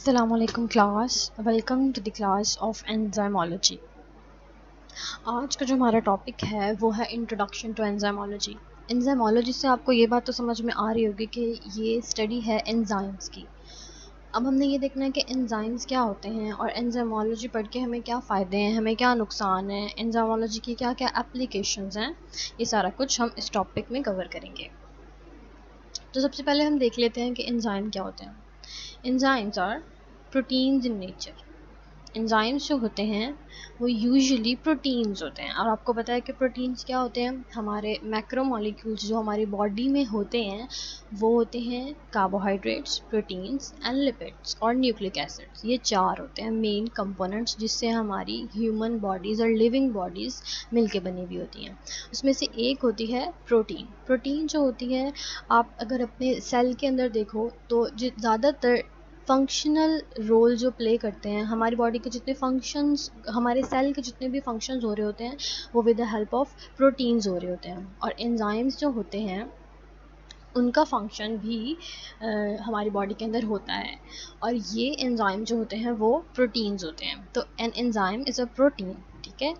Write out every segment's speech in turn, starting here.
Assalamualaikum class, welcome to the class of enzymology. आज का जो हमारा टॉपिक है वो है इंट्रोडक्शन टू एंजाइमोलॉजी। एंजाइमोलॉजी से आपको ये बात तो समझ में आ रही होगी कि ये स्टडी है एंजाइम्स की। अब हमने ये देखना है कि एंजाइम्स क्या होते हैं और एंजाइमोलॉजी पढ़ के हमें क्या फ़ायदे हैं, हमें क्या नुकसान हैं, एंजाइमोलॉजी की क्या क्या एप्लीकेशंस हैं। ये सारा कुछ हम इस टॉपिक में कवर करेंगे। तो सबसे पहले हम देख लेते हैं कि एंजाइम क्या होते हैं। Enzymes are proteins in nature. Enzymes जो होते हैं वो यूजुअली प्रोटीन्स होते हैं, और आपको पता है कि प्रोटीन्स क्या होते हैं। हमारे मैक्रोमोलिक्यूल्स जो हमारी बॉडी में होते हैं वो होते हैं कार्बोहाइड्रेट्स, प्रोटीन्स एंड लिपिड्स और न्यूक्लिक एसिड्स। ये चार होते हैं मेन कंपोनेंट्स जिससे हमारी ह्यूमन बॉडीज़ और लिविंग बॉडीज़ मिलके बनी हुई होती हैं। उसमें से एक होती है प्रोटीन। प्रोटीन जो होती है, आप अगर अपने सेल के अंदर देखो तो ज़्यादातर फंक्शनल रोल जो प्ले करते हैं, हमारी बॉडी के जितने फंक्शंस, हमारे सेल के जितने भी फंक्शंस हो रहे होते हैं वो with the help of proteins हो रहे होते हैं। और एंजाइम्स जो होते हैं उनका फंक्शन भी हमारी बॉडी के अंदर होता है, और ये एंजाइम जो होते हैं वो प्रोटीन्स होते हैं। तो N enzyme is a protein, ठीक है।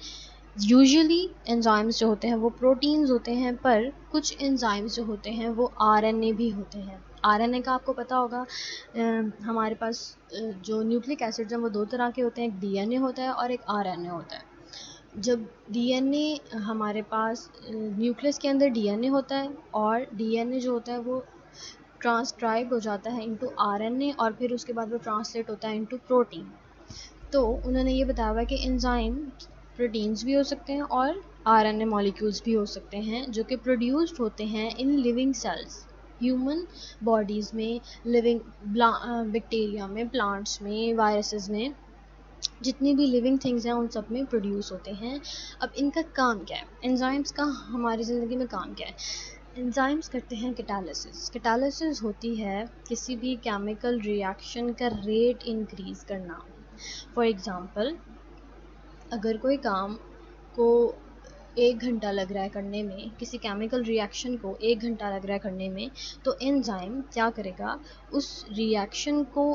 यूजुअली एंजाइम्स जो होते हैं वो प्रोटीन्स होते हैं, पर कुछ एंजाइम्स जो होते हैं वो आरएनए भी होते हैं। आरएनए का आपको पता होगा, हमारे पास जो न्यूक्लिक एसिड्स हैं वो दो तरह के होते हैं, एक डीएनए होता है और एक आरएनए होता है। जब डीएनए हमारे पास न्यूक्लियस के अंदर डीएनए होता है, और डीएनए जो होता है वो ट्रांसक्राइब हो जाता है इनटू आरएनए, और फिर उसके बाद वो ट्रांसलेट होता है इनटू प्रोटीन। तो उन्होंने ये बताया हुआ कि एंजाइम प्रोटीन्स भी हो सकते हैं और आरएनए मॉलिक्यूल्स भी हो सकते हैं, जो कि प्रोड्यूस्ड होते हैं in living cells, human bodies में, लिविंग बैक्टीरिया में, प्लांट्स में, वायरसेस में, जितनी भी लिविंग थिंग्स हैं उन सब में प्रोड्यूस होते हैं। अब इनका काम क्या है, एंजाइम्स का हमारी ज़िंदगी में काम क्या है। एंजाइम्स करते हैं कैटालिसिस। कैटालिसिस होती है किसी भी केमिकल रिएक्शन का रेट इंक्रीज़ करना। फॉर एग्ज़ाम्पल, अगर कोई काम को 1 घंटा लग रहा है करने में, किसी केमिकल रिएक्शन को 1 घंटा लग रहा है करने में, तो एंजाइम क्या करेगा, उस रिएक्शन को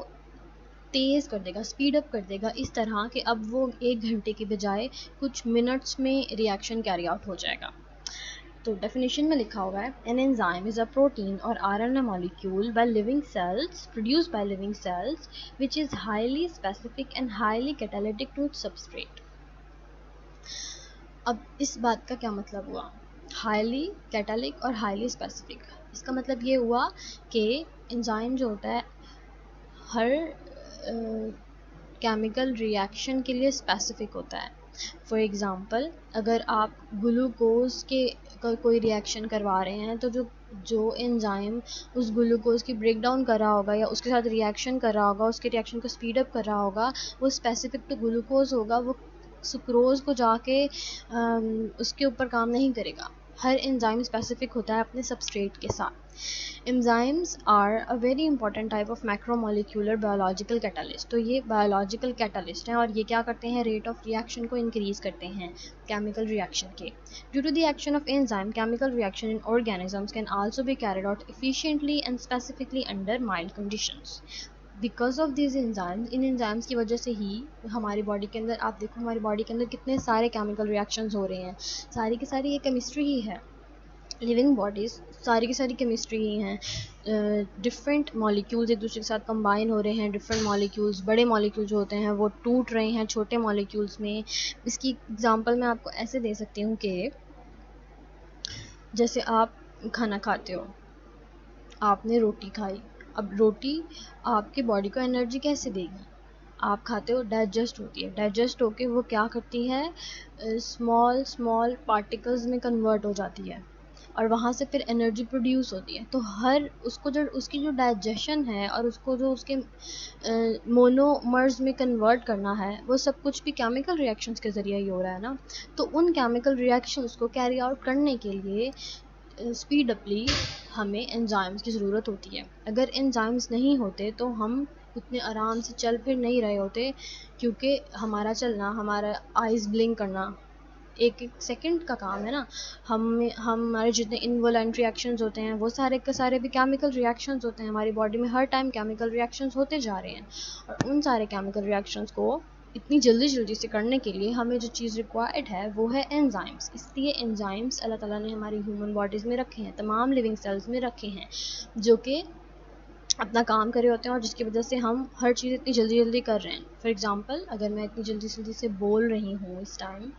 तेज़ कर देगा, स्पीड अप कर देगा, इस तरह कि अब वो 1 घंटे की बजाय कुछ मिनट्स में रिएक्शन कैरी आउट हो जाएगा। तो डेफिनेशन में लिखा हुआ है, an enzyme is a protein और RNA molecule by living cells, produced by living cells, which is highly specific and highly catalytic to its substrate. अब इस बात का क्या मतलब हुआ, हाईली कैटालिक और हाईली स्पेसिफिक। इसका मतलब ये हुआ कि एंजाइम जो होता है हर केमिकल रिएक्शन के लिए स्पेसिफिक होता है। फॉर एग्ज़ाम्पल, अगर आप ग्लूकोज के कोई रिएक्शन करवा रहे हैं, तो जो एंजाइम उस ग्लूकोज की ब्रेक डाउन कर रहा होगा या उसके साथ रिएक्शन कर रहा होगा, उसके रिएक्शन को स्पीड अप कर रहा होगा, वो स्पेसिफिक टू ग्लूकोज होगा, वो सुक्रोज को जाके उसके ऊपर काम नहीं करेगा। हर एंजाइम स्पेसिफिक होता है अपने सबस्ट्रेट के साथ। Enzymes are a very important type of macromolecular biological catalyst. तो ये बायोलॉजिकल कैटालिस्ट हैं, और ये क्या करते हैं, रेट ऑफ रिएक्शन को इंक्रीज़ करते हैं केमिकल रिएक्शन के। Due to the action of enzyme, chemical reaction in organisms can also be carried out efficiently and specifically under mild conditions. Because of this enzymes, इन enzymes की वजह से ही हमारी body के अंदर, आप देखो हमारी बॉडी के अंदर कितने सारे केमिकल रिएक्शंस हो रहे हैं, सारी की सारी ये केमिस्ट्री ही है। लिविंग बॉडीज़ सारी की सारी केमिस्ट्री ही हैं। डिफरेंट मॉलिक्यूल्स एक दूसरे के साथ कंबाइन हो रहे हैं, डिफरेंट मॉलिक्यूल्स, बड़े मॉलिक्यूल जो होते हैं वो टूट रहे हैं छोटे मॉलिक्यूल्स में। इसकी एग्जांपल मैं आपको ऐसे दे सकती हूँ कि जैसे आप खाना खाते हो, आपने रोटी खाई, अब रोटी आपकी बॉडी को एनर्जी कैसे देगी, आप खाते हो, डाइजेस्ट होती है, डाइजेस्ट होके वो क्या करती है, स्मॉल स्मॉल पार्टिकल्स में कन्वर्ट हो जाती है, और वहाँ से फिर एनर्जी प्रोड्यूस होती है। तो हर उसको जो उसकी जो डाइजेशन है और उसको जो उसके मोनोमर्स में कन्वर्ट करना है, वो सब कुछ भी केमिकल रिएक्शंस के ज़रिए ही हो रहा है ना। तो उन केमिकल रिएक्शंस को कैरी आउट करने के लिए स्पीडअपली हमें एंजाइम्स की ज़रूरत होती है। अगर एंजाइम्स नहीं होते तो हम उतने आराम से चल फिर नहीं रहे होते, क्योंकि हमारा चलना, हमारा आइज़ ब्लिंक करना एक एक सेकंड का काम है ना। हमारे जितने इनवॉलेंट्री रिएक्शंस होते हैं वो सारे के सारे भी केमिकल रिएक्शंस होते हैं। हमारी बॉडी में हर टाइम केमिकल रिएक्शंस होते जा रहे हैं, और उन सारे केमिकल रिएक्शंस को इतनी जल्दी से करने के लिए हमें जो चीज़ रिक्वायर्ड है वो है एंजाइम्स। इसलिए एंजाइम्स अल्लाह ताला ने हमारी ह्यूमन बॉडीज़ में रखे हैं, तमाम लिविंग सेल्स में रखे हैं, जो कि अपना काम कर रहे होते हैं और जिसकी वजह से हम हर चीज़ इतनी जल्दी कर रहे हैं। फॉर एग्ज़ाम्पल, अगर मैं इतनी जल्दी से बोल रही हूँ इस टाइम,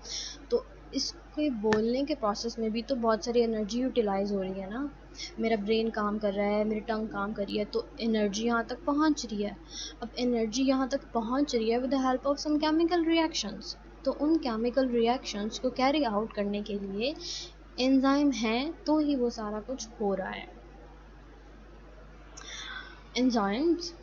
तो इसके बोलने के प्रोसेस में भी तो बहुत सारी एनर्जी यूटिलाइज़ हो रही है ना। मेरा ब्रेन काम कर रहा है, मेरी टंग काम कर रही है, तो एनर्जी यहाँ तक पहुँच रही है। अब एनर्जी यहाँ तक पहुँच रही है with the help of some chemical reactions. तो उन केमिकल रिएक्शंस को कैरी आउट करने के लिए एंजाइम हैं, तो ही वो सारा कुछ हो रहा है। Enzymes,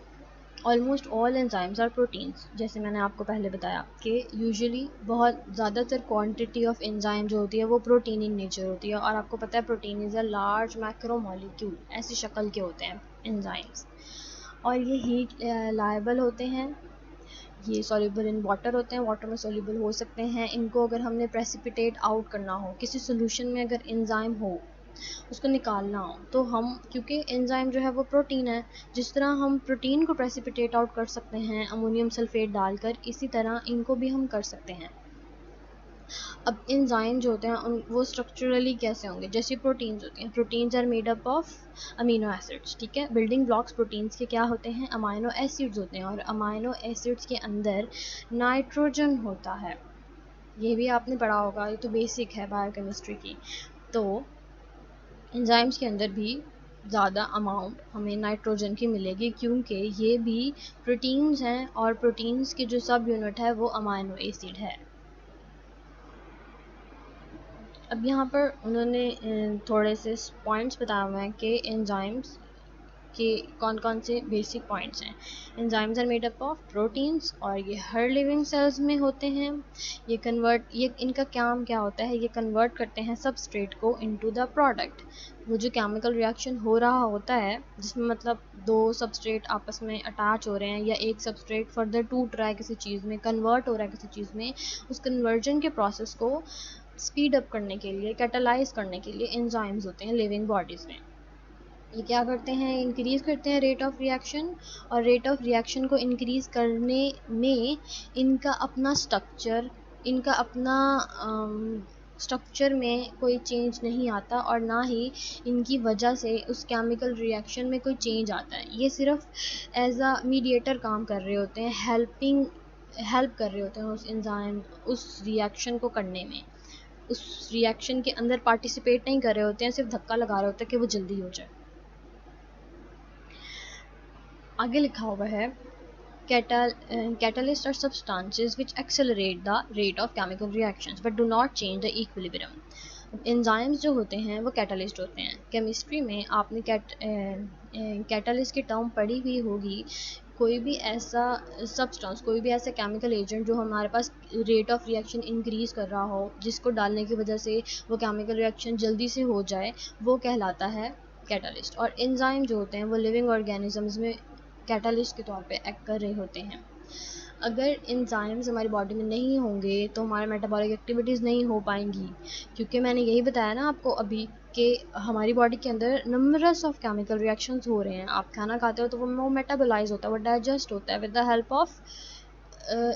almost all enzymes are proteins. जैसे मैंने आपको पहले बताया कि यूजुअली बहुत ज़्यादातर क्वांटिटी ऑफ एंजाइम जो होती है वो प्रोटीन इन नेचर होती है, और आपको पता है protein is a large macromolecule, ऐसी शक्ल के होते हैं एंजाइम्स। और ये हीट लायबल होते हैं, ये सॉल्युबल इन वाटर होते हैं, वाटर में सॉल्युबल हो सकते हैं। इनको अगर हमने प्रेसिपिटेट आउट करना हो, किसी सोल्यूशन में अगर एंजाइम हो उसको निकालना हो, तो हम, क्योंकि एंजाइम जो है वो प्रोटीन है, जिस तरह हम प्रोटीन को प्रेसिपिटेट आउट कर सकते हैं अमोनियम सल्फेट डालकर, इसी तरह इनको भी हम कर सकते हैं। अब एंजाइम जो होते हैं वो स्ट्रक्चरली कैसे होंगे? जैसे प्रोटीन्स होती हैं, proteins are made up of amino acids, ठीक है। बिल्डिंग ब्लॉक्स प्रोटीन्स के क्या होते हैं? अमाइनो एसिड्स होते हैं, और अमाइनो एसिड्स के अंदर नाइट्रोजन होता है। ये भी आपने पढ़ा होगा, ये तो बेसिक है बायोकेमिस्ट्री की। तो एंजाइम्स के अंदर भी ज़्यादा अमाउंट हमें नाइट्रोजन की मिलेगी, क्योंकि ये भी प्रोटीन्स हैं, और प्रोटीन्स की जो सब यूनिट है वो अमाइनो एसिड है। अब यहाँ पर उन्होंने थोड़े से पॉइंट्स बताए हुए हैं कि एंजाइम्स के कौन कौन से बेसिक पॉइंट्स हैं। Enzymes are made up of proteins, और ये हर लिविंग सेल्स में होते हैं। ये इनका काम क्या होता है? ये कन्वर्ट करते हैं सबस्ट्रेट को इनटू द प्रोडक्ट। वो जो केमिकल रिएक्शन हो रहा होता है, जिसमें मतलब दो सबस्ट्रेट आपस में अटैच हो रहे हैं, या एक सबस्ट्रेट फर्दर टूट रहा है किसी चीज़ में, कन्वर्ट हो रहा है किसी चीज़ में, उस कन्वर्जन के प्रोसेस को स्पीड अप करने के लिए, कैटालाइज करने के लिए एंजाइम्स होते हैं लिविंग बॉडीज़ में। ये क्या करते हैं? इंक्रीज़ करते हैं रेट ऑफ रिएक्शन, और रेट ऑफ रिएक्शन को इंक्रीज़ करने में इनका अपना स्ट्रक्चर, इनका अपना स्ट्रक्चर में कोई चेंज नहीं आता, और ना ही इनकी वजह से उस केमिकल रिएक्शन में कोई चेंज आता है। ये सिर्फ एज अ मीडिएटर काम कर रहे होते हैं, हेल्प कर रहे होते हैं उस एंजाइम, उस रिएक्शन को करने में। उस रिएक्शन के अंदर पार्टिसिपेट नहीं कर रहे होते हैं, सिर्फ धक्का लगा रहे होते हैं कि वो जल्दी हो जाए। आगे लिखा हुआ है, catalysts are substances which accelerate the rate of chemical reactions but do not change the equilibrium. Enzymes जो होते हैं वो कैटलिस्ट होते हैं। केमिस्ट्री में आपने कैटलिस्ट की टर्म पढ़ी हुई होगी। कोई भी ऐसा सब्सटेंस, कोई भी ऐसा केमिकल एजेंट जो हमारे पास रेट ऑफ रिएक्शन इंक्रीज़ कर रहा हो, जिसको डालने की वजह से वो केमिकल रिएक्शन जल्दी से हो जाए, वो कहलाता है कैटलिस्ट। और एंजाइम जो होते हैं वो लिविंग ऑर्गेनिजम्स में कैटलिस्ट के तौर पे एक्ट कर रहे होते हैं। अगर एंजाइम्स हमारी बॉडी में नहीं होंगे तो हमारे मेटाबॉलिक एक्टिविटीज़ नहीं हो पाएंगी, क्योंकि मैंने यही बताया ना आपको अभी कि हमारी बॉडी के अंदर नंबरस ऑफ केमिकल रिएक्शंस हो रहे हैं। आप खाना खाते हो तो वो मेटाबोलाइज होता है, वो डाइजेस्ट होता है with the help of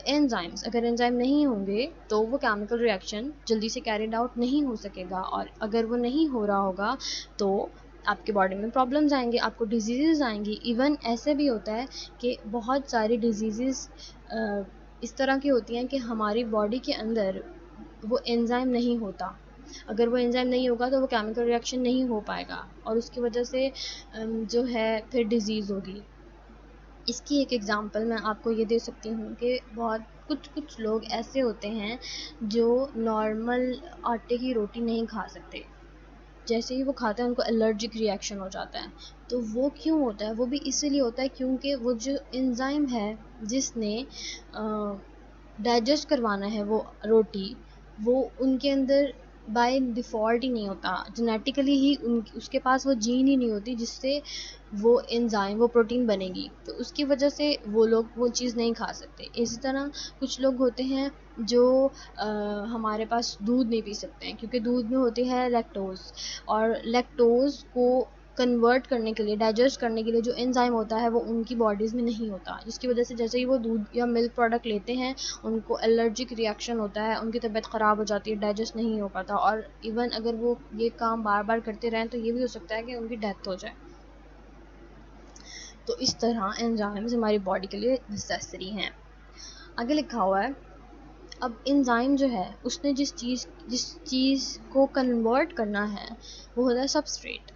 enzymes. अगर एंजाइम नहीं होंगे तो वो केमिकल रिएक्शन जल्दी से कैरिड आउट नहीं हो सकेगा, और अगर वो नहीं हो रहा होगा तो आपके बॉडी में प्रॉब्लम्स आएंगे, आपको डिजीज़ आएंगी। इवन ऐसे भी होता है कि बहुत सारी डिजीज़ इस तरह की होती हैं कि हमारी बॉडी के अंदर वो एंजाइम नहीं होता। अगर वो एंजाइम नहीं होगा तो वो केमिकल रिएक्शन नहीं हो पाएगा, और उसकी वजह से जो है फिर डिज़ीज़ होगी। इसकी एक एग्ज़ाम्पल मैं आपको ये दे सकती हूँ कि बहुत कुछ लोग ऐसे होते हैं जो नॉर्मल आटे की रोटी नहीं खा सकते। जैसे ही वो खाते हैं उनको एलर्जिक रिएक्शन हो जाता है। तो वो क्यों होता है? वो भी इसीलिए होता है क्योंकि वो जो एंजाइम है जिसने डाइजेस्ट करवाना है वो रोटी, वो उनके अंदर बाय डिफ़ॉल्ट ही नहीं होता, जेनेटिकली ही उसके पास वो जीन ही नहीं होती जिससे वो एंजाइम वो प्रोटीन बनेगी, तो उसकी वजह से वो लोग वो चीज़ नहीं खा सकते। इसी तरह कुछ लोग होते हैं जो हमारे पास दूध नहीं पी सकते हैं क्योंकि दूध में होती है लैक्टोज, और लैक्टोज को कन्वर्ट करने के लिए, डाइजेस्ट करने के लिए जो एंजाइम होता है वो उनकी बॉडीज़ में नहीं होता, जिसकी वजह से जैसे ही वो दूध या मिल्क प्रोडक्ट लेते हैं उनको एलर्जिक रिएक्शन होता है, उनकी तबीयत ख़राब हो जाती है, डाइजेस्ट नहीं हो पाता, और इवन अगर वो ये काम बार बार करते रहें तो ये भी हो सकता है कि उनकी डेथ हो जाए। तो इस तरह एंजाइम्स हमारी बॉडी के लिए नेसेसरी हैं। आगे लिखा हुआ है, अब एंजाइम जो है उसने जिस चीज़ को कन्वर्ट करना है वो होता है सबस्ट्रेट,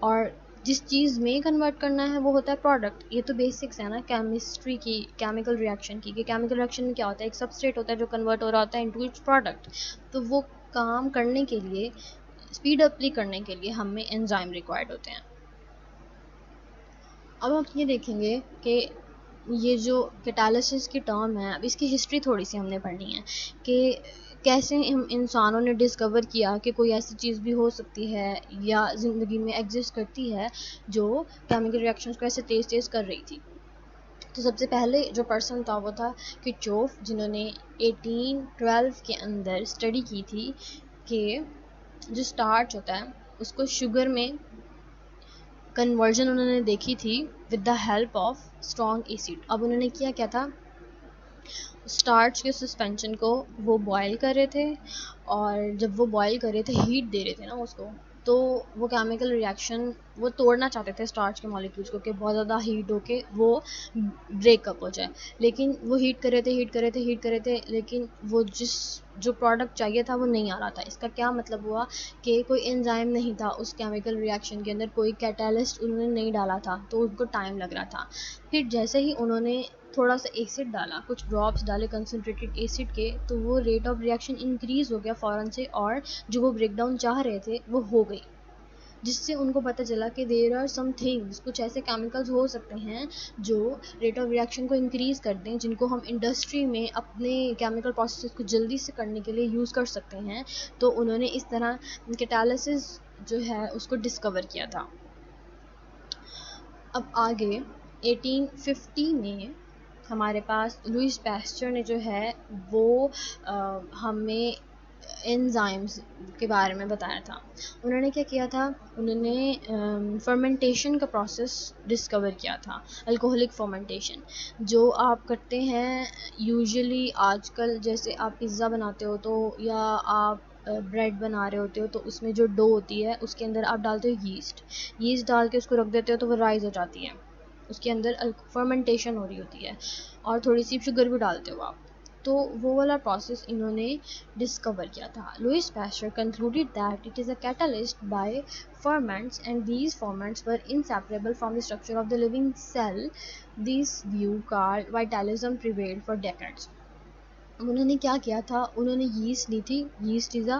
और जिस चीज़ में कन्वर्ट करना है वो होता है प्रोडक्ट। ये तो बेसिक्स है ना केमिस्ट्री की, केमिकल रिएक्शन की, कि केमिकल रिएक्शन में क्या होता है, एक सबस्ट्रेट होता है जो कन्वर्ट हो रहा होता है इनटू इट्स प्रोडक्ट। तो वो काम करने के लिए, स्पीड अपली करने के लिए हमें एंजाइम रिक्वायर्ड होते हैं। अब हम ये देखेंगे कि ये जो कैटालिसिस की टर्म है, अब इसकी हिस्ट्री थोड़ी सी हमने पढ़नी है कि कैसे हम इंसानों ने डिस्कवर किया कि कोई ऐसी चीज़ भी हो सकती है या ज़िंदगी में एग्जिस्ट करती है जो केमिकल रिएक्शंस को ऐसे तेज़ तेज़ कर रही थी। तो सबसे पहले जो पर्सन था वो था किरचॉफ, जिन्होंने 1812 के अंदर स्टडी की थी कि जो स्टार्च होता है उसको शुगर में कन्वर्जन उन्होंने देखी थी with the help of strong acid. अब उन्होंने किया क्या था, स्टार्च के सस्पेंशन को वो बॉयल कर रहे थे, और जब वो बॉयल कर रहे थे, हीट दे रहे थे ना उसको, तो वो केमिकल रिएक्शन वो तोड़ना चाहते थे स्टार्च के मॉलिक्यूल्स को, कि बहुत ज़्यादा हीट होके वो ब्रेकअप हो जाए। लेकिन वो हीट कर रहे थे, लेकिन वो जो प्रोडक्ट चाहिए था वो नहीं आ रहा था। इसका क्या मतलब हुआ कि कोई एंजाइम नहीं था उस केमिकल रिएक्शन के अंदर, कोई कैटालिस्ट उन्होंने नहीं डाला था, तो उनको टाइम लग रहा था। फिर जैसे ही उन्होंने थोड़ा सा एसिड डाला, कुछ ड्रॉप्स डाले कंसनट्रेटेड एसिड के, तो वो रेट ऑफ रिएक्शन इंक्रीज़ हो गया फ़ौरन से, और जो वो ब्रेकडाउन चाह रहे थे वो हो गई, जिससे उनको पता चला कि देयर आर सम थिंग्स, कुछ ऐसे केमिकल्स हो सकते हैं जो रेट ऑफ रिएक्शन को इंक्रीज़ कर दें, जिनको हम इंडस्ट्री में अपने केमिकल प्रोसेस को जल्दी से करने के लिए यूज़ कर सकते हैं। तो उन्होंने इस तरह कैटालिसिस जो है उसको डिस्कवर किया था। अब आगे 1850 में हमारे पास लुईस पैस्चर ने जो है वो हमें एंजाइम्स के बारे में बताया था। उन्होंने क्या किया था, उन्होंने फर्मेंटेशन का प्रोसेस डिस्कवर किया था, अल्कोहलिक फर्मेंटेशन, जो आप करते हैं यूजुअली आजकल। जैसे आप पिज़्ज़ा बनाते हो तो, या आप ब्रेड बना रहे होते हो तो उसमें जो डो होती है उसके अंदर आप डालते हो यीस्ट डाल के उसको रख देते हो तो वो राइज़ हो जाती है, उसके अंदर फर्मेंटेशन हो रही होती है, और थोड़ी सी शुगर भी डालते हो आप, तो वो वाला प्रोसेस इन्होंने डिस्कवर किया था। Louis Pasteur concluded that it is a catalyst by ferments, and these ferments were inseparable from the structure of the living cell. This view called vitalism prevailed for decades. उन्होंने क्या किया था, उन्होंने yeast ली थी, yeast is a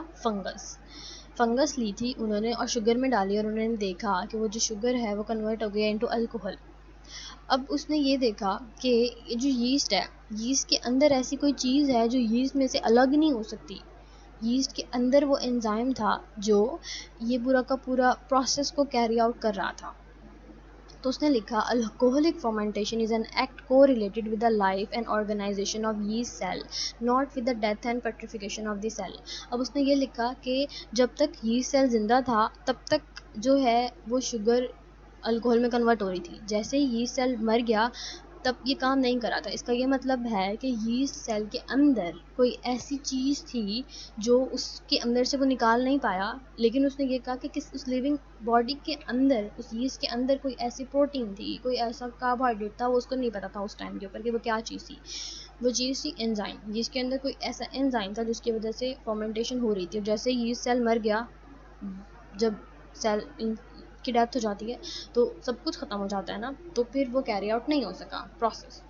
fungus ली थी उन्होंने, और sugar में डाली, और उन्होंने देखा कि वो जो शुगर है वो कन्वर्ट हो गया इनटू अल्कोहल। अब उसने ये देखा कि ये जो यीस्ट है, यीस्ट के अंदर ऐसी कोई चीज़ है जो यीस्ट में से अलग नहीं हो सकती। यीस्ट के अंदर वो एंजाइम था जो ये पूरा का पूरा प्रोसेस को कैरी आउट कर रहा था। तो उसने लिखा, alcoholic fermentation is an act correlated with the life and organisation of yeast cell, not with the death and petrification of the cell. अब उसने ये लिखा कि जब तक यीस्ट सेल जिंदा था तब तक जो है वो शुगर अल्कोहल में कन्वर्ट हो रही थी। जैसे ही यीस्ट सेल मर गया तब ये काम नहीं करा था। इसका ये मतलब है कि यीस्ट सेल के अंदर कोई ऐसी चीज़ थी जो उसके अंदर से वो निकाल नहीं पाया, लेकिन उसने ये कहा कि किस उस लिविंग बॉडी के अंदर, उस यीस्ट के अंदर कोई ऐसी प्रोटीन थी, कोई ऐसा कार्बोहाइड्रेट था, वो उसको नहीं पता था उस टाइम के ऊपर कि वो क्या चीज़ थी। वो चीज़ थी एंजाइम। यीस्ट के अंदर कोई ऐसा एंजाइम था जिसकी वजह से फर्मेंटेशन हो रही थी। जैसे यीस्ट सेल मर गया, जब सेल की डेथ हो जाती है तो सब कुछ ख़त्म हो जाता है ना, तो फिर वो कैरी आउट नहीं हो सका प्रोसेस।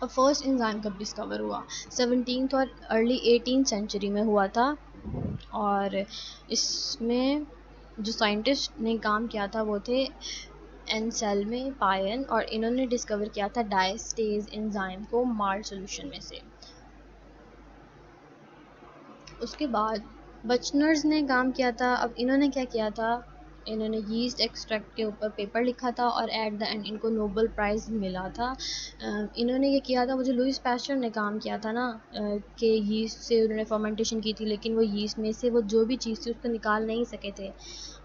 अब फर्स्ट एंजाइम कब डिस्कवर हुआ, 17th और अर्ली 18th सेंचुरी में हुआ था, और इसमें जो साइंटिस्ट ने काम किया था वो थे एंसेल्मे पायन, और इन्होंने डिस्कवर किया था डायस्टेज एंजाइम को माल्ट सॉल्यूशन में से। उसके बाद बचनर्स ने काम किया था। अब इन्होंने क्या किया था, इन्होंने यीस्ट एक्सट्रैक्ट के ऊपर पेपर लिखा था और एट द एंड इनको नोबेल प्राइज़ मिला था। इन्होंने ये किया था, वो जो लुईस पैस्चर ने काम किया था ना, कि यीस्ट से उन्होंने फर्मेंटेशन की थी, लेकिन वो यीस्ट में से वो जो भी चीज़ थी उसको निकाल नहीं सके थे।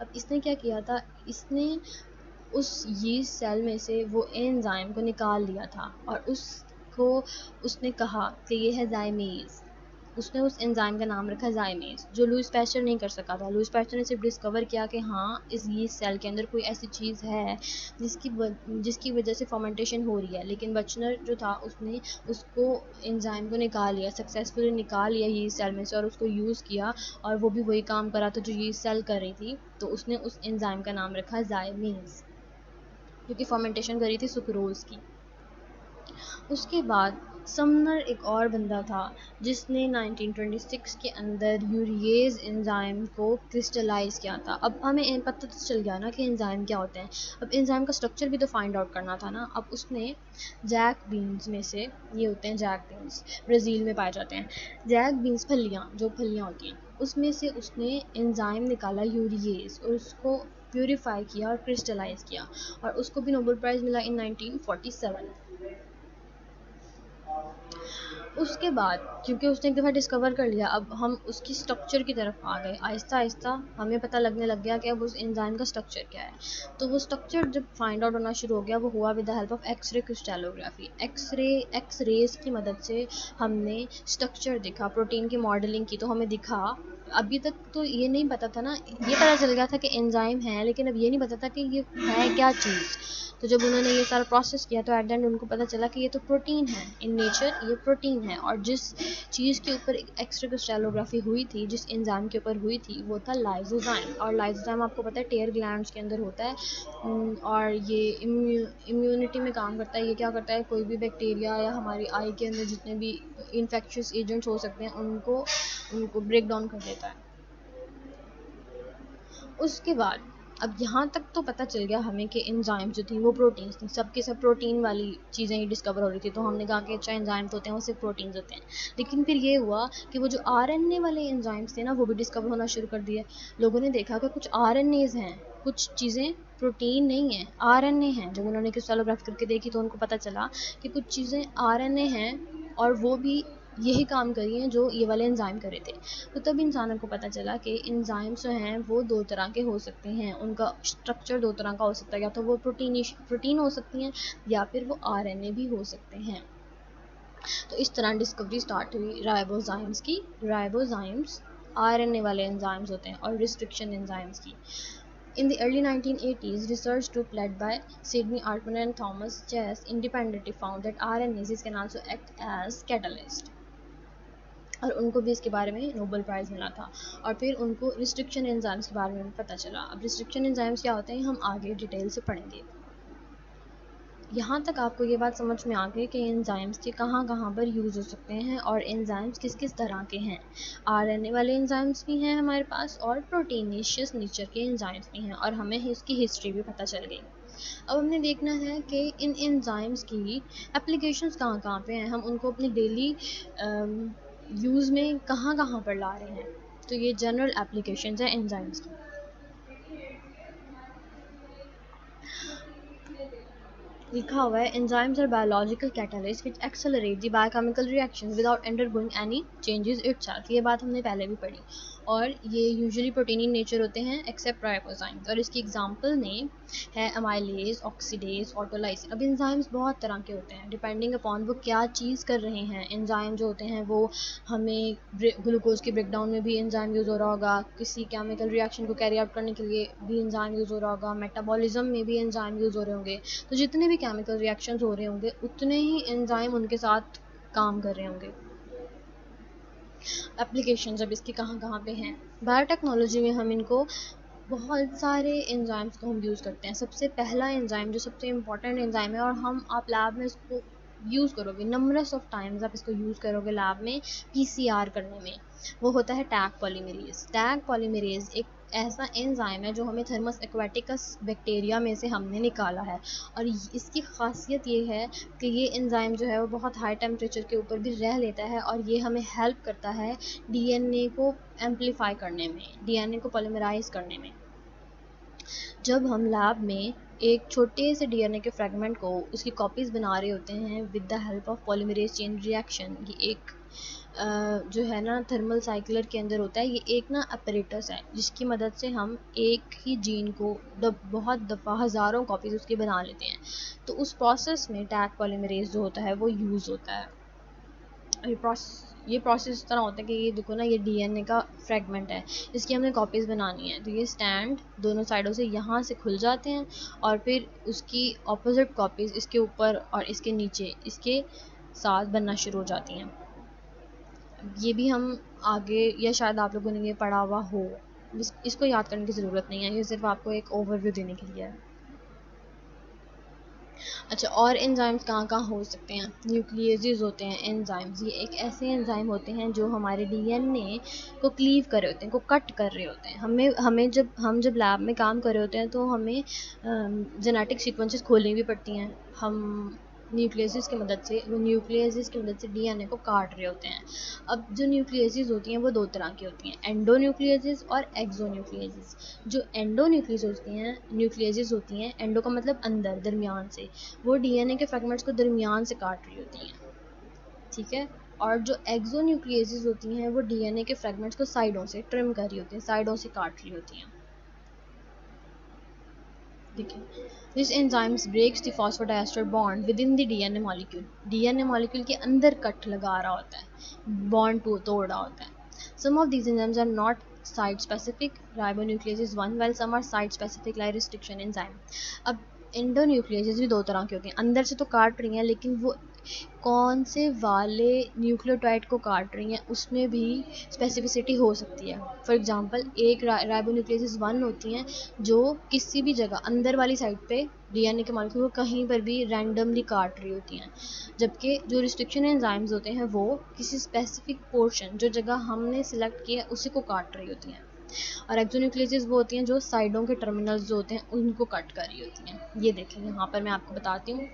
अब इसने क्या किया था, इसने उस यीस्ट सेल में से वो एंजाइम को निकाल लिया था और उसको उसने कहा कि ये है जाइमेज। उसने उस एंजाइम का नाम रखा जाइमेज, जो लुईस पैस्चर नहीं कर सका था। लुईस पैस्चर ने सिर्फ डिस्कवर किया कि हाँ, इस यीस्ट सेल के अंदर कोई ऐसी चीज़ है जिसकी वजह से फर्मेंटेशन हो रही है, लेकिन बचनर जो था उसने उसको एंजाइम को निकाल लिया, सक्सेसफुली निकाल लिया यीस्ट सेल में से और उसको यूज़ किया, और वो भी वही काम करा था जो यीस्ट सेल कर रही थी। तो उसने उस एंजाइम का नाम रखा जाइमेज, जो कि फर्मेंटेशन करी थी सुक्रोज की। उसके बाद समनर एक और बंदा था जिसने 1926 के अंदर यूरिएज एंजाइम को क्रिस्टलाइज किया था। अब हमें पता तो चल गया ना कि एंजाइम क्या होते हैं। अब एंजाइम का स्ट्रक्चर भी तो फाइंड आउट करना था ना। अब उसने जैक बीन्स में से, ये होते हैं जैक बीन्स, ब्राज़ील में पाए जाते हैं जैक बीन्स, फलियाँ, जो फलियाँ होती हैं, उसमें से उसने एंजाइम निकाला यूरिएज और उसको प्यूरिफाई किया और क्रिस्टलाइज किया, और उसको भी नोबेल प्राइज़ मिला इन 1947। उसके बाद क्योंकि उसने एक दफ़ा डिस्कवर कर लिया, अब हम उसकी स्ट्रक्चर की तरफ आ गए। आहिस्ता आहिस्ता हमें पता लगने लग गया कि अब उस एंजाइम का स्ट्रक्चर क्या है। तो वो स्ट्रक्चर जब फाइंड आउट होना शुरू हो गया, वो हुआ with the help of X ray crystallography. X rays की मदद से हमने स्ट्रक्चर देखा, प्रोटीन की मॉडलिंग की, तो हमें दिखा। अभी तक तो ये नहीं पता था ना, ये पता चल गया था कि एंजाइम है, लेकिन अब ये नहीं पता था कि ये है क्या चीज़। तो जब उन्होंने ये सारा प्रोसेस किया तो एट द एंड उनको पता चला कि ये तो प्रोटीन है, इन नेचर ये प्रोटीन है। और जिस चीज़ के ऊपर एक्सरे क्रिस्टलोग्राफी हुई थी, जिस एंजाइम के ऊपर हुई थी, वो था लाइसोजाइम। और लाइसोजाइम आपको पता है टेयर ग्लैंड्स के अंदर होता है, और ये इम्यूनिटी में काम करता है। ये क्या करता है, कोई भी बैक्टीरिया या हमारी आई के अंदर जितने भी इन्फेक्शियस एजेंट्स हो सकते हैं उनको ब्रेक डाउन कर देता है। उसके बाद अब यहाँ तक तो पता चल गया हमें कि एंजाइम जो थी वो प्रोटीन्स थी, सबके सब प्रोटीन वाली चीज़ें ही डिस्कवर हो रही थी। तो हमने कहा कि अच्छा, एंजाइम तो होते हैं, वो सिर्फ प्रोटीन्स होते हैं। लेकिन फिर ये हुआ कि वो जो आरएनए वाले एंजाइम्स थे ना, वो भी डिस्कवर होना शुरू कर दिए। लोगों ने देखा कि कुछ आरएनएज हैं, कुछ चीज़ें प्रोटीन नहीं है, आरएनए हैं। जब उन्होंने क्रिस्टलोग्राफी करके देखी तो उनको पता चला कि कुछ चीज़ें आरएनए हैं और वो भी यही काम करी हैं जो ये वाले एंजाइम करे थे। तो तब इंसानों को पता चला कि एंजाइम्स जो हैं वो दो तरह के हो सकते हैं, उनका स्ट्रक्चर दो तरह का हो सकता है, या तो वो प्रोटीन हो सकती हैं या फिर वो आरएनए भी हो सकते हैं। तो इस तरह डिस्कवरी स्टार्ट हुई राइबोजाइम्स की। राइबोजाइम्स आरएनए वाले एंजाइम्स होते हैं और रिस्ट्रिक्शन एंजाइम्स की। In the early 1980s, research group led by Sidney Altman and Thomas Chess independently found that RNAs can also act as catalyst. और उनको भी इसके बारे में नोबेल प्राइज़ मिला था। और फिर उनको रिस्ट्रिक्शन एंजाइम्स के बारे में भी पता चला। अब रिस्ट्रिक्शन एंजाइम्स क्या होते हैं हम आगे डिटेल से पढ़ेंगे। यहाँ तक आपको ये बात समझ में आ गई कि एंजाइम्स के कहाँ कहाँ पर यूज़ हो सकते हैं और एंजाइम्स किस किस तरह के हैं। आरएनए वाले एंजाइम्स भी हैं हमारे पास और प्रोटीनेशियस नेचर के एंजाइम्स भी हैं, और हमें इसकी हिस्ट्री भी पता चल गई। अब हमने देखना है कि इन एंजाइम्स की एप्लीकेशंस कहाँ कहाँ पे हैं, हम उनको अपनी डेली यूज़ में कहाँ कहाँ पर ला रहे हैं। तो ये जनरल एप्लीकेशंस हैं एंजाइम्स की। लिखा हुआ है enzymes are biological catalyst which accelerate the biochemical reactions without undergoing any changes itself. ये बात हमने पहले भी पढ़ी। और ये यूजुअली प्रोटीन इन नेचर होते हैं एक्सेप्ट राइबोजाइम्स। और इसकी एग्जांपल में है अमाइलेज, ऑक्सीडेज, ऑटोलाइसिन। अब एंजाइम्स बहुत तरह के होते हैं डिपेंडिंग अपॉन वो क्या चीज़ कर रहे हैं। एंजाइम जो होते हैं वो हमें ग्लूकोज के ब्रेकडाउन में भी एंजाइम यूज़ हो रहा होगा, किसी केमिकल रिएक्शन को कैरी आउट करने के लिए भी एंजाइम यूज़ हो रहा होगा, मेटाबॉलिज्म में भी एंजाइम यूज़ हो रहे होंगे। तो जितने भी केमिकल रिएक्शंस हो रहे होंगे उतने ही एंजाइम उनके साथ काम कर रहे होंगे। एप्लीकेशन जब इसकी कहाँ कहाँ पे हैं, बायोटेक्नोलॉजी में हम इनको बहुत सारे एंजाइम्स को हम यूज़ करते हैं। सबसे पहला एंजाइम जो सबसे इम्पॉर्टेंट एंजाइम है, और हम आप लैब में इसको यूज़ करोगे, नंबरस ऑफ टाइम्स आप इसको यूज़ करोगे लैब में पीसीआर करने में, वो होता है टैग पॉलीमरेज। टैग पॉलीमरेज एक ऐसा एंजाइम है जो हमें थर्मस एक्वाटिकस बैक्टीरिया में से हमने निकाला है। और इसकी खासियत ये है कि ये एंजाइम जो है वो बहुत हाई टेम्परेचर के ऊपर भी रह लेता है और ये हमें हेल्प करता है डीएनए को एम्पलीफाई करने में, डीएनए को पॉलीमराइज करने में। जब हम लैब में एक छोटे से डीएनए के फ्रेगमेंट को उसकी कॉपीज़ बना रहे होते हैं with the help of polymerase chain reaction, ये एक जो है ना थर्मल साइक्लर के अंदर होता है, ये एक ना अपरेटस है जिसकी मदद से हम एक ही जीन को बहुत दफ़ा हज़ारों कॉपीज़ उसकी बना लेते हैं। तो उस प्रोसेस में टैग पॉलीमरेज जो होता है वो यूज़ होता है। ये प्रोसेस इस तरह होता है कि ये देखो ना, ये डीएनए का फ्रेगमेंट है, इसकी हमने कॉपीज़ बनानी है, तो ये स्टैंड दोनों साइडों से यहाँ से खुल जाते हैं और फिर उसकी ऑपोजिट कॉपीज़ इसके ऊपर और इसके नीचे इसके साथ बनना शुरू हो जाती हैं। ये भी हम आगे या शायद आप लोगों ने ये पढ़ा हुआ हो, इसको याद करने की ज़रूरत नहीं है, ये सिर्फ आपको एक ओवरव्यू देने के लिए है। अच्छा, और एंजाइम्स कहाँ कहाँ हो सकते हैं? न्यूक्लियेजेस होते हैं एंजाइम्स, ये एक ऐसे एंजाइम होते हैं जो हमारे डीएनए को क्लीव कर रहे होते हैं, को कट कर रहे होते हैं। हमें जब लैब में काम कर रहे होते हैं तो हमें जेनेटिक सीक्वेंसेस खोलनी भी पड़ती हैं। हम न्यूक्लियसिस की मदद से डीएनए को काट रहे होते हैं। अब जो न्यूक्लियसिस होती हैं वो दो तरह की होती हैं, एंडोन्यूक्लियसिस और एक्सोन्यूक्लियसिस। जो न्यूक्लियसिस होती हैं, एंडो का मतलब अंदर, दरमियान से, वो डीएनए के फ्रेगमेंट्स को दरमियान से काट रही होती हैं, ठीक है। और जो एक्सोन्यूक्लियसिस होती हैं वो डीएनए के फ्रेगमेंट्स को साइडों से ट्रिम कर रही होती हैं, साइडों से काट रही होती हैं, ठीक है। This enzymes breaks the phosphodiester bond within the DNA molecule, DNA molecule के अंदर कट लगा रहा होता है, बॉन्ड तोड़ रहा होता है। सम of these enzymes are not site specific, ribonuclease is one, while some are site specific like restriction enzyme। अब एंडोन्यूक्लियस भी दो तरह की होती हैं, अंदर से तो काट रही हैं लेकिन वो कौन से वाले न्यूक्लियोटाइड को काट रही हैं उसमें भी स्पेसिफिसिटी हो सकती है। फॉर एग्जांपल, एक राइबोन्यूक्लियस 1 होती हैं जो किसी भी जगह अंदर वाली साइड पे डीएनए के मॉलिक्यूल को कहीं पर भी रैंडमली काट रही होती हैं, जबकि जो रिस्ट्रिक्शन एंजाइम्स होते हैं वो किसी स्पेसिफिक पोर्शन, जो जगह हमने सिलेक्ट किया उसी को काट रही होती हैं। और एक्सोन्यूक्लियस वो होती हैं जो साइडों के टर्मिनल्स जो होते हैं उनको कट कर रही होती हैं। ये देखें यहाँ पर मैं आपको बताती हूँ,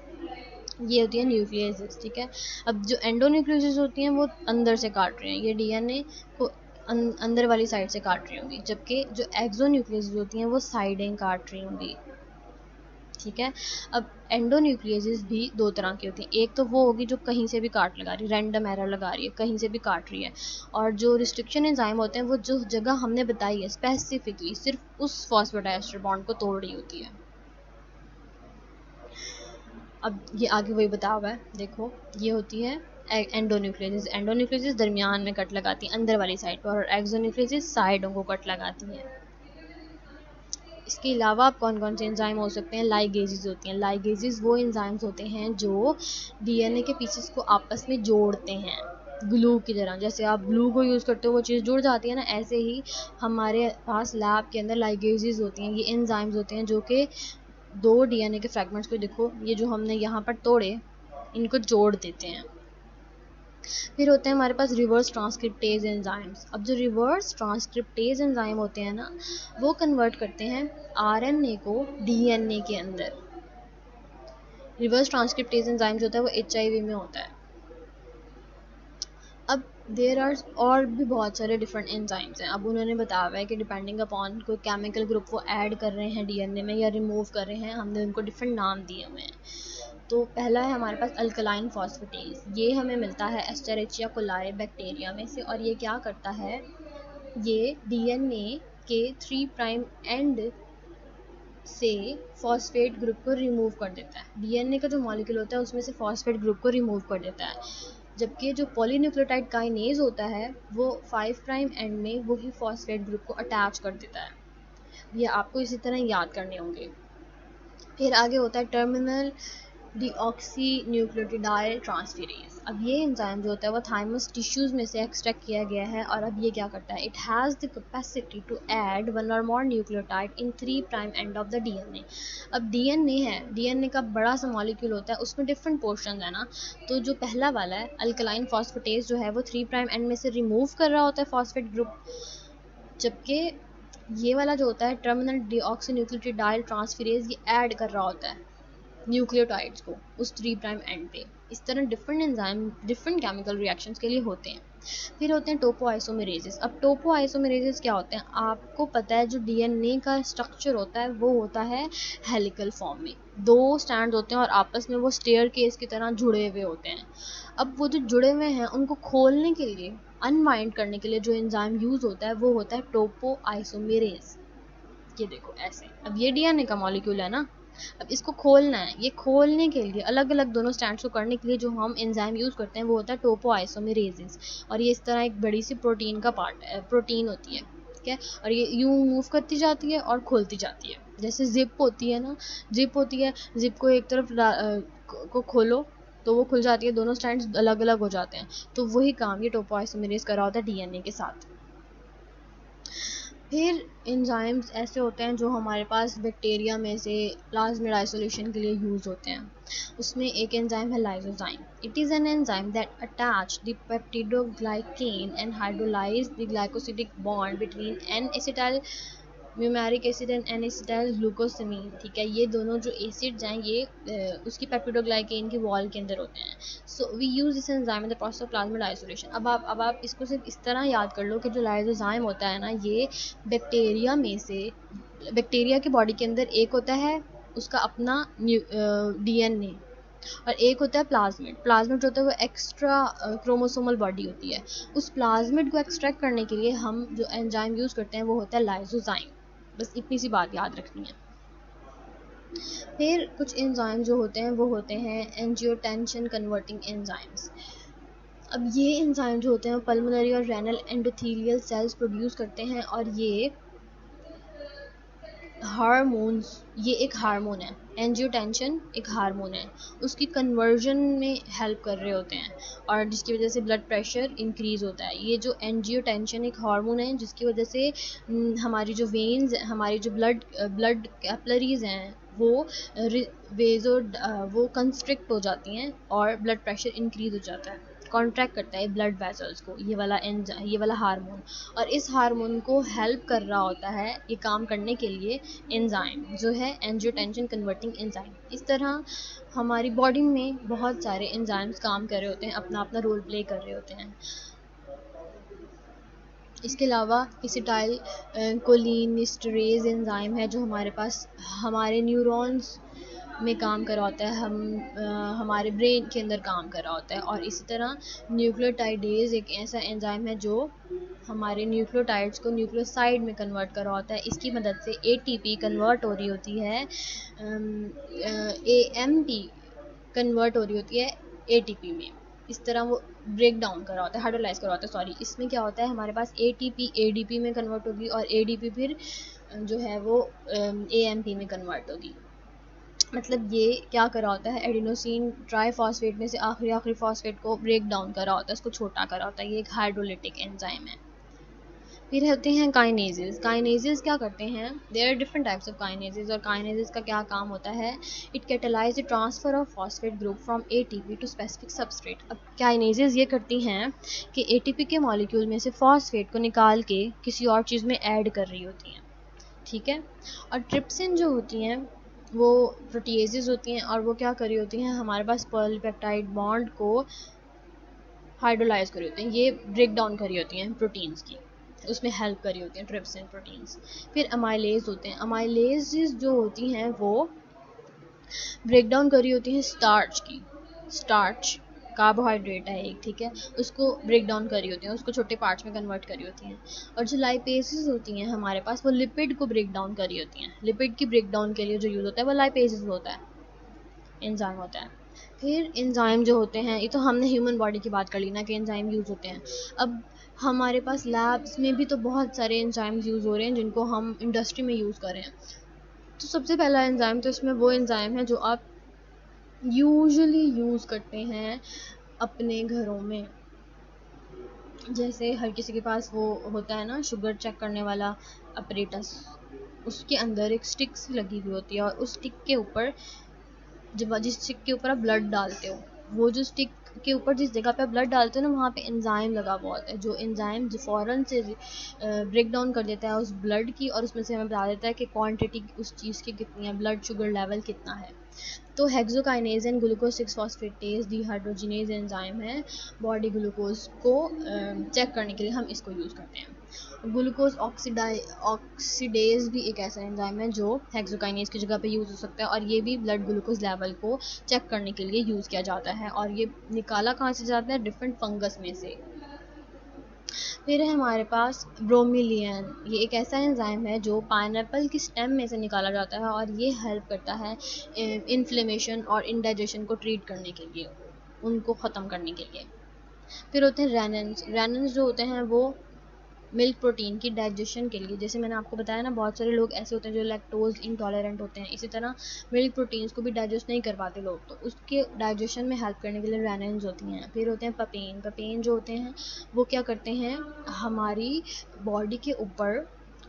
ये होती है न्यूक्लियस, ठीक है। अब जो एंडोन्यूक्लियस होती हैं वो अंदर से काट रही हैं, ये डीएनए को अंदर वाली साइड से काट रही होंगी, जबकि जो एक्सोन्यूक्लियस होती हैं वो साइडें काट रही होंगी, ठीक है। अब एंडोन्यूक्लियस भी दो तरह की होती हैं, एक तो वो होगी जो कहीं से भी काट लगा रही है, रैंडम एरर लगा रही है, कहीं से भी काट रही है। और जो रिस्ट्रिक्शन एंजाइम होते हैं वो जो जगह हमने बताई है स्पेसिफिकली सिर्फ उस फॉस्फोडाइस्टर बॉन्ड को तोड़ रही होती है। अब ये आगे वही बता हुआ है, देखो ये होती है एंडोन्यूक्लियस दरमियान में कट लगाती है अंदर वाली साइड पर, और एक्सोन्यूक्लियस साइडों को कट लगाती है। इसके अलावा आप कौन कौन से एंजाइम हो सकते हैं? लाइगेजेस होती हैं। लाइगेजेस वो एंजाइम्स होते हैं जो डीएनए के पीसेस को आपस में जोड़ते हैं, ग्लू की तरह। जैसे आप ग्लू को यूज़ करते हो वो चीज़ जुड़ जाती है ना, ऐसे ही हमारे पास लैब के अंदर लाइगेजेस होती हैं। ये एंजाइम्स होते हैं जो कि दो डीएनए के फ्रैगमेंट्स को, देखो ये जो हमने यहाँ पर तोड़े, इनको जोड़ देते हैं। फिर होते हैं हमारे पास रिवर्स ट्रांसक्रिप्टेज एंजाइम्स। अब जो रिवर्स ट्रांसक्रिप्टेज एंजाइम होते हैं ना, वो कन्वर्ट करते हैं आरएनए को डीएनए के अंदर। रिवर्स ट्रांसक्रिप्टेज एंजाइम जो होता है वो एचआईवी में होता है। अब देर आर और भी बहुत सारे डिफरेंट एंजाइम्स हैं। अब उन्होंने बताया हुआ है कि डिपेंडिंग अपॉन कोई केमिकल ग्रुप वो ऐड कर रहे हैं डीएनए में या रिमूव कर रहे हैं, हमने उनको डिफरेंट नाम दिए हुए हैं। तो पहला है हमारे पास अल्कलाइन फॉस्फेटेज, ये हमें मिलता है एस्चेरिचिया कोलाई बैक्टीरिया में से। और ये क्या करता है, ये डीएनए के 3 प्राइम एंड से फॉस्फेट ग्रुप को रिमूव कर देता है। डीएनए का जो मॉलिक्यूल होता है उसमें से फॉस्फेट ग्रुप को रिमूव कर देता है, जबकि जो पॉलीन्यूक्लियोटाइड काइनेज होता है वो 5 प्राइम एंड में वही फॉस्फेट ग्रुप को अटैच कर देता है। ये आपको इसी तरह याद करने होंगे। फिर आगे होता है टर्मिनल डीऑक्सीन्यूक्लियोटाइड ट्रांसफेरेज। अब ये एंजाइम जो होता है वो थाइमस टिश्यूज में से एक्सट्रैक्ट किया गया है। और अब ये क्या करता है, it has the capacity to add 1 और more nucleotide in 3 prime end of the DNA. अब डीएनए है, डीएनए का बड़ा सा मॉलिक्यूल होता है, उसमें डिफरेंट पोर्शन है ना। तो जो पहला वाला है अल्कलाइन फॉस्फेटेज जो है वो 3 प्राइम एंड में से रिमूव कर रहा होता है फॉस्फेट ग्रुप, जबकि ये वाला जो होता है टर्मिनल डीऑक्सीन्यूक्लियोटाइड ट्रांसफेरेज, ये ऐड कर रहा होता है न्यूक्लियोटाइड्स को उस 3 प्राइम एंड पे। इस तरह different enzyme different chemical reactions के लिए होते हैं। फिर होते हैं टोपो आइसोमेरेजेस। अब टोपो आइसोमेरेजेस क्या होते हैं? आपको पता है जो डीएनए का स्ट्रक्चर होता है वो होता है हेलिकल फॉर्म में, 2 स्ट्रैंड होते हैं और आपस में वो स्टेयर केस की तरह जुड़े हुए होते हैं। अब वो जो जुड़े हुए हैं उनको खोलने के लिए, अनवाइंड करने के लिए जो एंजाइम यूज होता है वो होता है टोपो आइसोमेरेज। ये देखो ऐसे, अब ये डीएनए का मॉलिक्यूल है ना, अब इसको खोलना है। ये खोलने के लिए अलग अलग दोनों स्ट्रैंड्स को करने के लिए जो हम एंजाइम यूज करते हैं वो होता है टोपो आइसोमेरेजेस। और ये इस तरह एक बड़ी सी प्रोटीन का पार्ट है, प्रोटीन होती है, ठीक है। और ये यूं मूव करती जाती है और खोलती जाती है, जैसे जिप होती है ना, जिप होती है, जिप को एक तरफ को खोलो तो वो खुल जाती है, दोनों स्ट्रैंड्स अलग अलग हो जाते हैं। तो वही काम ये टोपो आइसोमेरेज कर रहा होता है डीएनए के साथ। फिर एंजाइम्स ऐसे होते हैं जो हमारे पास बैक्टीरिया में से प्लाज्मिड आइसोलेशन के लिए यूज होते हैं। उसमें एक एंजाइम है lysozyme. It is an enzyme that attach the peptidoglycan and hydrolyse the glycosidic bond between N acetyl muramic acid and N acetyl glucosamine. ठीक है, ये दोनों जो एसिड्स हैं ये उसकी पेप्टिडोग्लाइकेन की वॉल के अंदर होते हैं। So we use this enzyme in the process of plasmid isolation. अब आप इसको सिर्फ इस तरह याद कर लो कि जो लाइसोजाइम होता है ना, ये बैक्टीरिया में से, बैक्टीरिया की बॉडी के अंदर एक होता है उसका अपना डीएनए, और एक होता है प्लाज्मिड। प्लाज्मिड जो होता है वो एक्स्ट्रा क्रोमोसोमल बॉडी होती है। उस प्लाज्मिड को एक्सट्रैक्ट करने के लिए हम जो एंजाइम यूज़ करते हैं वो होता है लाइसोजाइम। बस इतनी सी बात याद रखनी है। फिर कुछ एंजाइम जो होते हैं वो होते हैं एंजियोटेंशन कन्वर्टिंग एंजाइम्स। अब ये एंजाइम जो होते हैं पल्मोनरी और रेनल एंडोथेलियल सेल्स प्रोड्यूस करते हैं, और ये हार्मोन्स, ये एक हार्मोन है, एंजियोटेंशन एक हार्मोन है, उसकी कन्वर्जन में हेल्प कर रहे होते हैं, और जिसकी वजह से ब्लड प्रेशर इंक्रीज होता है। ये जो एंजियोटेंशन एक हार्मोन है जिसकी वजह से हमारी जो वेन्स, हमारी जो ब्लड कैपलरीज हैं वो वो कंस्ट्रिक्ट हो जाती हैं और ब्लड प्रेशर इंक्रीज हो जाता है, कॉन्ट्रैक्ट करता है ब्लड वेसल्स को ये वाला हार्मोन। और इस हार्मोन को हेल्प कर रहा होता है ये काम करने के लिए एंजाइम जो है एंजियोटेंशन कन्वर्टिंग एंजाइम। इस तरह हमारी बॉडी में बहुत सारे एंजाइम्स काम कर रहे होते हैं, अपना अपना रोल प्ले कर रहे होते हैं। इसके अलावा एसिटाइल कोलिनिस्टरेज एंजाइम है जो हमारे पास हमारे न्यूरॉन्स में काम कर रहा होता है, हमारे ब्रेन के अंदर काम कर रहा होता है। और इसी तरह न्यूक्लियोटाइडेज एक ऐसा एंजाइम है जो हमारे न्यूक्लियोटाइड्स को न्यूक्लियोसाइड में कन्वर्ट कर रहा होता है। इसकी मदद से एटीपी कन्वर्ट हो रही होती है, एएमपी कन्वर्ट हो रही होती है एटीपी में। इस तरह वो ब्रेक डाउन कर रहा होता है, हाइड्रोलाइज कर रहा होता है, सॉरी। इसमें क्या होता है, हमारे पास एटीपी एडीपी में कन्वर्ट होगी और एडीपी फिर जो है वो एएमपी में कन्वर्ट होगी। मतलब ये क्या कर रहा होता है, एडिनोसिन ट्राइफॉस्फेट में से आखिरी फॉस्फेट को ब्रेक डाउन कर रहा होता है, उसको छोटा कर रहा होता है। ये एक हाइड्रोलिटिक एंजाइम है। फिर होते हैं काइनेजेस। काइनेजेस क्या करते हैं, there are different types of kinases, और काइनेजेस का क्या काम होता है, it catalyse the transfer of phosphate group from ATP to specific substrate. अब काइनेजेस ये करती हैं कि एटीपी के मॉलिक्यूल में से फॉस्फेट को निकाल के किसी और चीज़ में ऐड कर रही होती हैं, ठीक है। और ट्रिप्सिन जो होती हैं वो प्रोटीजेज होती हैं, और वो क्या कर रही होती हैं, हमारे पास पॉलीपेप्टाइड बॉन्ड को हाइड्रोलाइज कर रही होती हैं, ये ब्रेक डाउन कर रही होती हैं प्रोटीन्स की, उसमें हेल्प करी होती हैं ट्रिप्सिन प्रोटीन्स। फिर अमाइलेज होते हैं। अमाइलेज जो होती हैं वो ब्रेक डाउन करी होती हैं स्टार्च की। स्टार्च कार्बोहाइड्रेट है एक, ठीक है, उसको ब्रेक डाउन करी होती हैं, उसको छोटे पार्ट्स में कन्वर्ट करी होती हैं। और जो लाइपेसेस होती हैं हमारे पास, वो लिपिड को ब्रेक डाउन करी होती हैं। लिपिड की ब्रेक डाउन के लिए जो यूज़ होता है वो लाइपेसेस होता है, एंजाइम होता है। फिर एंजाइम जो होते हैं, ये तो हमने ह्यूमन बॉडी की बात कर ली ना कि एंजाइम यूज़ होते हैं। अब हमारे पास लैब्स में भी तो बहुत सारे एंजाइम्स यूज़ हो रहे हैं जिनको हम इंडस्ट्री में यूज़ कर रहे हैं। तो सबसे पहला एंजाइम तो इसमें वो एंजाइम है जो आप यूजुअली यूज़ करते हैं अपने घरों में। जैसे हर किसी के पास वो होता है ना शुगर चेक करने वाला अपरेटस, उसके अंदर एक स्टिक सी लगी हुई होती है, और उस स्टिक के ऊपर जब जिस स्टिक के ऊपर आप ब्लड डालते हो, वो जो स्टिक के ऊपर जिस जगह पे आप ब्लड डालते हो ना, वहाँ पे एंजाइम लगा हुआ होता है, जो एंजाइम फ़ौरन से ब्रेक डाउन कर देता है उस ब्लड की, और उसमें से हमें बता देता है कि क्वांटिटी उस चीज़ की कितनी है, ब्लड शुगर लेवल कितना है। तो hexokinase and glucose 6 phosphatase dehydrogenase enzyme है बॉडी ग्लूकोज को चेक करने के लिए हम इसको यूज़ करते हैं। ग्लूकोज ऑक्सीडेज भी एक ऐसा एंजाइम है जो हेक्सोकाइनेज की जगह पे यूज़ हो सकता है, और ये भी ब्लड ग्लूकोज लेवल को चेक करने के लिए यूज़ किया जाता है, और ये निकाला कहाँ से जाता है, डिफरेंट फंगस में से। फिर है हमारे पास ब्रोमीलियन, ये एक ऐसा एंजाइम है जो पाइनएप्पल की स्टेम में से निकाला जाता है, और ये हेल्प करता है इन्फ्लेमेशन और इंडाइजेशन को ट्रीट करने के लिए, उनको ख़त्म करने के लिए। फिर होते हैं रेनन्स। रेनन्स जो होते हैं वो मिल्क प्रोटीन की डाइजेशन के लिए, जैसे मैंने आपको बताया ना, बहुत सारे लोग ऐसे होते हैं जो लैक्टोज इंटॉलरेंट होते हैं, इसी तरह मिल्क प्रोटीन्स को भी डाइजेस्ट नहीं कर पाते लोग, तो उसके डाइजेशन में हेल्प करने के लिए रेनिन्स होती हैं। फिर होते हैं पपेन। पपेन जो होते हैं वो क्या करते हैं, हमारी बॉडी के ऊपर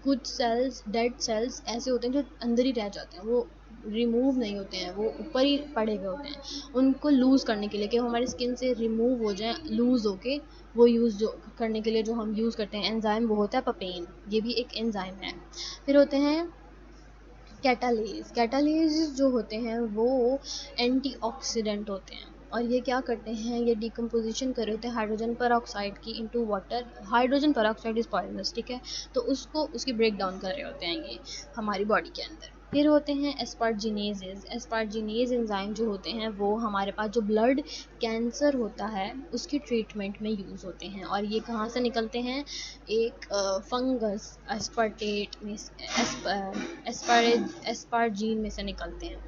कुछ सेल्स, डेड सेल्स ऐसे होते हैं जो अंदर ही रह जाते हैं, वो रिमूव नहीं होते हैं, वो ऊपर ही पड़े हुए होते हैं, उनको लूज़ करने के लिए, कि वो हमारी स्किन से रिमूव हो जाए, लूज़ होके, वो यूज़ जो करने के लिए जो हम यूज़ करते हैं एंजाइम, वो होता है पपेन, ये भी एक एंजाइम है। फिर होते हैं कैटालेज। कैटालेज जो होते हैं वो एंटीऑक्सीडेंट होते हैं, और ये क्या करते हैं, ये डिकम्पोजिशन कर रहे होते हैं हाइड्रोजन पेरोक्साइड की into water. Hydrogen peroxide is poisonous, ठीक है, तो उसको उसकी ब्रेक डाउन कर रहे होते हैं ये हमारी बॉडी के अंदर। फिर होते हैं एस्पार्जिनेजेस। एस्पार्जिनेज एंजाइम जो होते हैं वो हमारे पास जो ब्लड कैंसर होता है उसकी ट्रीटमेंट में यूज़ होते हैं, और ये कहाँ से निकलते हैं, एक फंगस एस्पार्टेट में एस्पार्जीन में से निकलते हैं,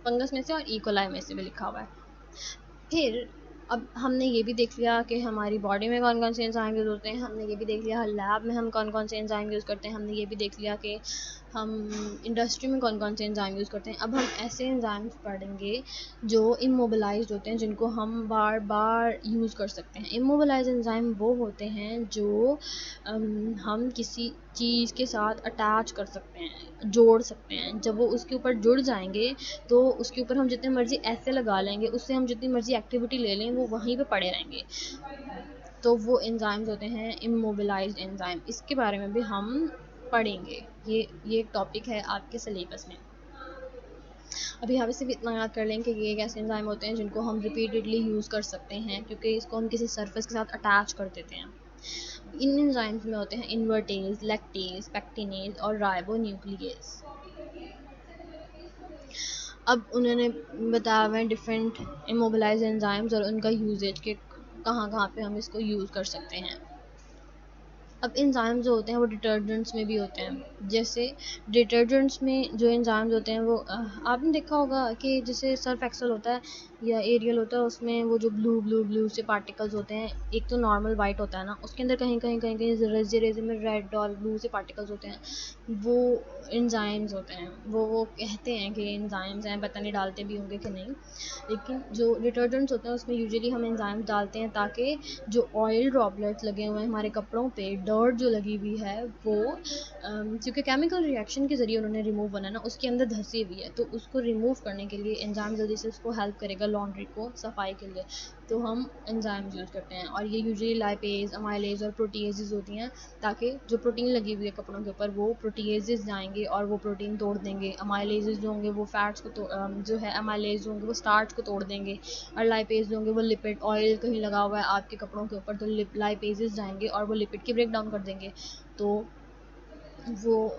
फंगस में से, और इकोलाई में से भी लिखा हुआ है। फिर अब हमने ये भी देख लिया कि हमारी बॉडी में कौन कौन से एंजाइम यूज़ होते हैं, हमने ये भी देख लिया लैब में हम कौन कौन से एंजाइम यूज़ करते हैं, हमने ये भी देख लिया कि हम इंडस्ट्री में कौन कौन से एंजाइम यूज़ करते हैं। अब हम ऐसे एंजाइम्स पढ़ेंगे जो इमोबिलाइज्ड होते हैं, जिनको हम बार बार यूज़ कर सकते हैं। इमोबिलाइज्ड एंजाइम वो होते हैं जो हम किसी चीज़ के साथ अटैच कर सकते हैं, जोड़ सकते हैं, जब वो उसके ऊपर जुड़ जाएंगे तो उसके ऊपर हम जितने मर्जी ऐसे लगा लेंगे, उससे हम जितनी मर्जी एक्टिविटी ले लें, वो वहीं पे पड़े रहेंगे, तो वो एंजाइम्स होते हैं इमोबिलाइज्ड एंजाइम। इसके बारे में भी हम पढ़ेंगे, ये एक टॉपिक है आपके सिलेबस में। अभी यहाँ पे सिर्फ इतना याद कर लें कि ये एक ऐसे एंजाइम होते हैं जिनको हम रिपीटेडली यूज़ कर सकते हैं, क्योंकि इसको हम किसी सरफेस के साथ अटैच कर देते हैं। इन एंजाइम्स में होते हैं इन्वर्टेज, लैक्टेज, पैक्टिनेज और राइबोन्यूक्लियेज। अब उन्होंने बताया हुआ है डिफरेंट इमोबिलाइज एंजाइम्स और उनका यूजेज के कहाँ कहाँ पे हम इसको यूज़ कर सकते हैं। अब एंजाइम्स जो होते हैं वो डिटर्जेंट्स में भी होते हैं, जैसे डिटर्जेंट्स में जो एंजाइम्स होते हैं वो आपने देखा होगा कि जैसे सर्फ एक्सेल होता है या एरियल होता है, उसमें वो जो ब्लू से पार्टिकल्स होते हैं, एक तो नॉर्मल वाइट होता है ना, उसके अंदर कहीं कहीं कहीं कहीं रेजे में रेड और ब्लू से पार्टिकल्स होते हैं, वो एंजाइम्स होते हैं। वो कहते हैं कि एंजाइम्स हैं, पता नहीं डालते भी होंगे कि नहीं, लेकिन जो डिटर्जेंट्स होते हैं उसमें यूजुअली हम एंजाइम्स डालते हैं ताकि जो ऑयल ड्रॉपलेट्स लगे हुए हैं हमारे कपड़ों पे, डर्ट जो लगी हुई है, वो क्योंकि केमिकल रिएक्शन के ज़रिए उन्होंने रिमूव बना ना, उसके अंदर धंसी हुई है, तो उसको रिमूव करने के लिए एंजाइम जल्दी से उसको हेल्प करेगा लॉन्ड्री को सफाई के लिए, तो हम एंजाइम्स यूज़ करते हैं। और ये यूजुअली लाइपेज, अमाइलेज और प्रोटीएजेस होती हैं, ताकि जो प्रोटीन लगी हुई है कपड़ों के ऊपर वो प्रोटीएजेस जाएंगे और वो प्रोटीन तोड़ देंगे। अमाइलेजेस जो होंगे वो फैट्स को जो है अमाइलेज होंगे वो स्टार्च को तोड़ देंगे, और लाइपेज जो होंगे वो लिपिड, ऑयल कहीं लगा हुआ है आपके कपड़ों के ऊपर तो लाइपेजेस जाएंगे और वो लिपिड की ब्रेक डाउन कर देंगे, तो वो